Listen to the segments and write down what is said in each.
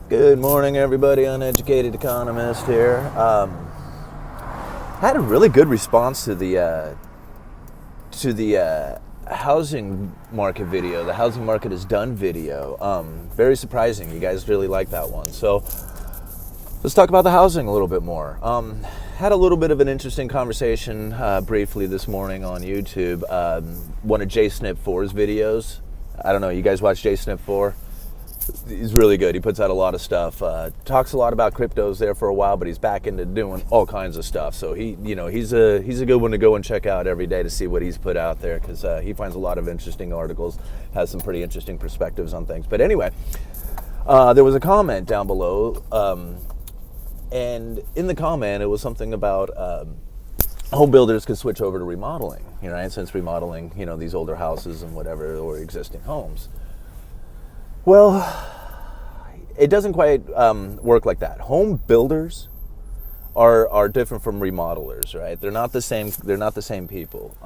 Good morning, everybody. Uneducated economist here. Had a really good response to the housing market video. The housing market is done video. Very surprising. You guys really like that one. So let's talk about the housing a little bit more. Had a little bit of an interesting conversation briefly this morning on YouTube. One of J Snip 4's videos. I don't know. You guys watch J Snip 4? He's really good. He puts out a lot of stuff. Talks a lot about cryptos there for a while, but he's back into doing all kinds of stuff. So he's a good one to go and check out every day to see what he's put out there, because he finds a lot of interesting articles, has some pretty interesting perspectives on things. But anyway, there was a comment down below, and in the comment it was something about home builders could switch over to remodeling. Right? Since remodeling, these older houses and whatever, or existing homes. Well, it doesn't quite work like that. Home builders are different from remodelers, right? They're not the same. They're not the same people.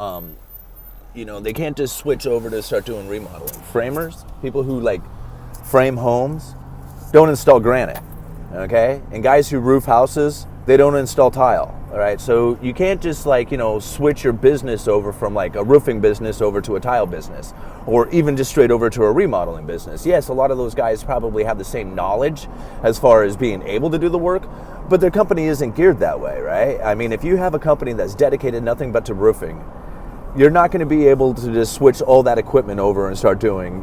They can't just switch over to start doing remodeling. Framers, people who frame homes, don't install granite, okay? And guys who roof houses, they don't install tile. All right, so you can't just switch your business over from a roofing business over to a tile business, or even just straight over to a remodeling business. Yes, a lot of those guys probably have the same knowledge as far as being able to do the work, but their company isn't geared that way, right? I mean, if you have a company that's dedicated nothing but to roofing, you're not going to be able to just switch all that equipment over and start doing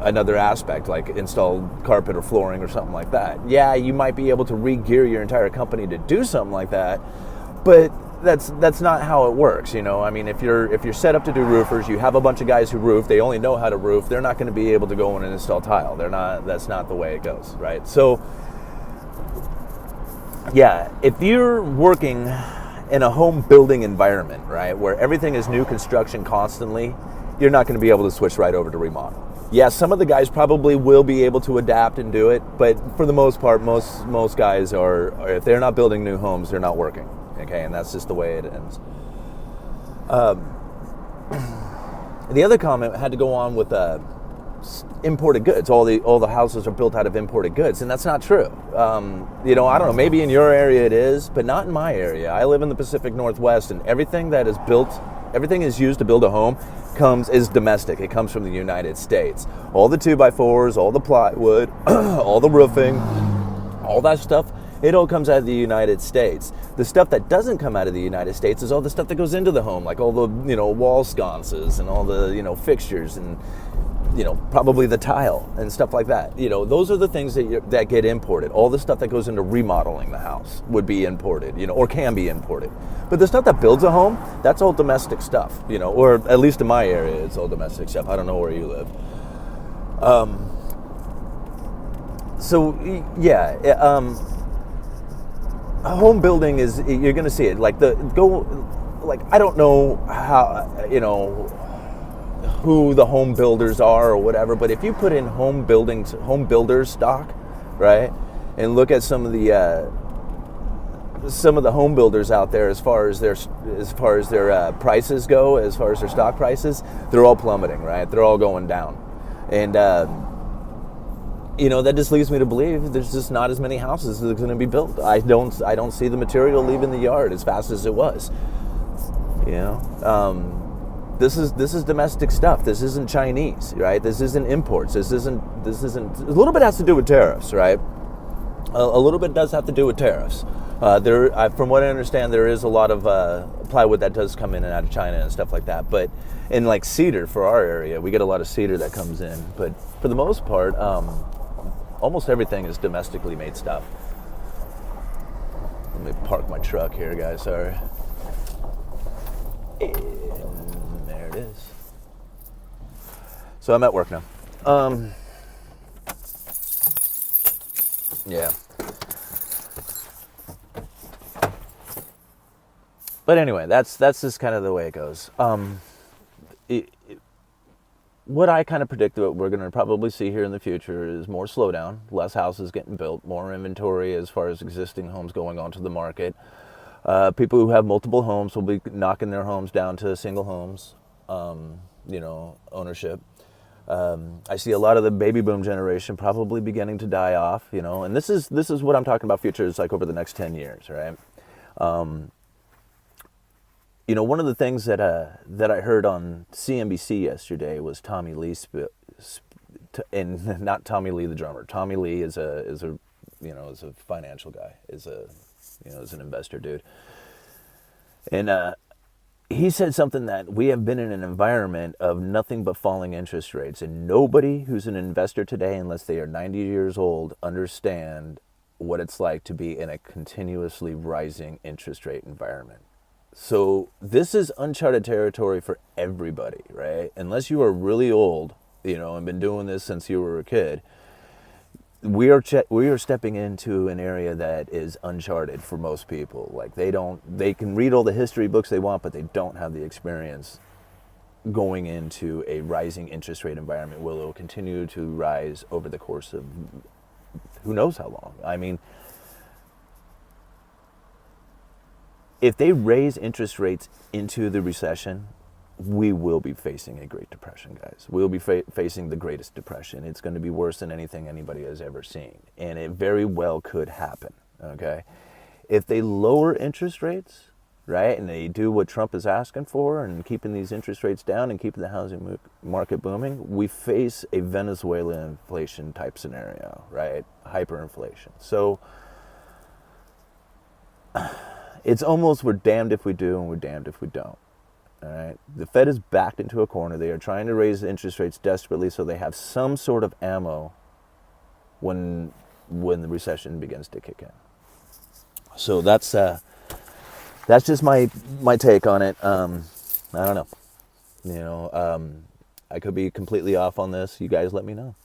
another aspect, like install carpet or flooring or something like that. Yeah, you might be able to re-gear your entire company to do something like that, but that's not how it works. I mean, if you're set up to do roofers, you have a bunch of guys who roof, they only know how to roof, they're not going to be able to go in and install tile. That's not the way it goes, right? So yeah, if you're working in a home building environment, right, where everything is new construction constantly, you're not going to be able to switch right over to remodel. Yeah, some of the guys probably will be able to adapt and do it, but for the most part, most guys are if they're not building new homes, they're not working. Okay, and that's just the way it ends. The other comment had to go on with imported goods. All the houses are built out of imported goods, and that's not true. I don't know, maybe in your area it is, but not in my area. I live in the Pacific Northwest, and everything is used to build a home is domestic. It comes from the United States. All the 2x4s, all the plywood, all the roofing, all that stuff, it all comes out of the United States. The stuff that doesn't come out of the United States is all the stuff that goes into the home, like all the wall sconces and all the fixtures and probably the tile and stuff like that. Those are the things that get imported. All the stuff that goes into remodeling the house would be imported, or can be imported. But the stuff that builds a home, that's all domestic stuff, or at least in my area, it's all domestic stuff. I don't know where you live. Home building is, you're going to see it. I don't know how, who the home builders are or whatever, but if you put in home builders stock, right, and look at some of the home builders out there, as far as their prices go, as far as their stock prices, they're all plummeting, right? They're all going down, and that just leads me to believe there's just not as many houses that are going to be built. I don't see the material leaving the yard as fast as it was. This is domestic stuff. This isn't Chinese, right? This isn't imports. This isn't. A little bit has to do with tariffs, right? A little bit does have to do with tariffs. From what I understand, there is a lot of plywood that does come in and out of China and stuff like that. But in cedar for our area, we get a lot of cedar that comes in. But for the most part, almost everything is domestically made stuff. Let me park my truck here, guys. Sorry. And there it is. So I'm at work now. Yeah. But anyway, that's just kind of the way it goes. What I kind of predict that we're going to probably see here in the future is more slowdown, less houses getting built, more inventory as far as existing homes going onto the market. People who have multiple homes will be knocking their homes down to single homes, ownership. I see a lot of the baby boom generation probably beginning to die off, and this is what I'm talking about. Futures like over the next 10 years, right? One of the things that I heard on CNBC yesterday was Tommy Lee, and not Tommy Lee the drummer. Tommy Lee is a financial guy, is an investor dude, and he said something that we have been in an environment of nothing but falling interest rates, and nobody who's an investor today, unless they are 90 years old, understand what it's like to be in a continuously rising interest rate environment. So this is uncharted territory for everybody, right? Unless you are really old, and been doing this since you were a kid, we are stepping into an area that is uncharted for most people. Like they can read all the history books they want, but they don't have the experience going into a rising interest rate environment where it will continue to rise over the course of who knows how long. I mean, if they raise interest rates into the recession, we will be facing a Great Depression, guys. We'll be facing the greatest depression. It's going to be worse than anything anybody has ever seen. And it very well could happen, okay? If they lower interest rates, right, and they do what Trump is asking for and keeping these interest rates down and keeping the housing market booming, we face a Venezuela inflation type scenario, right? Hyperinflation. So it's almost we're damned if we do and we're damned if we don't. All right. The Fed is backed into a corner. They are trying to raise interest rates desperately so they have some sort of ammo when the recession begins to kick in. So that's just my take on it. I don't know. I could be completely off on this. You guys let me know.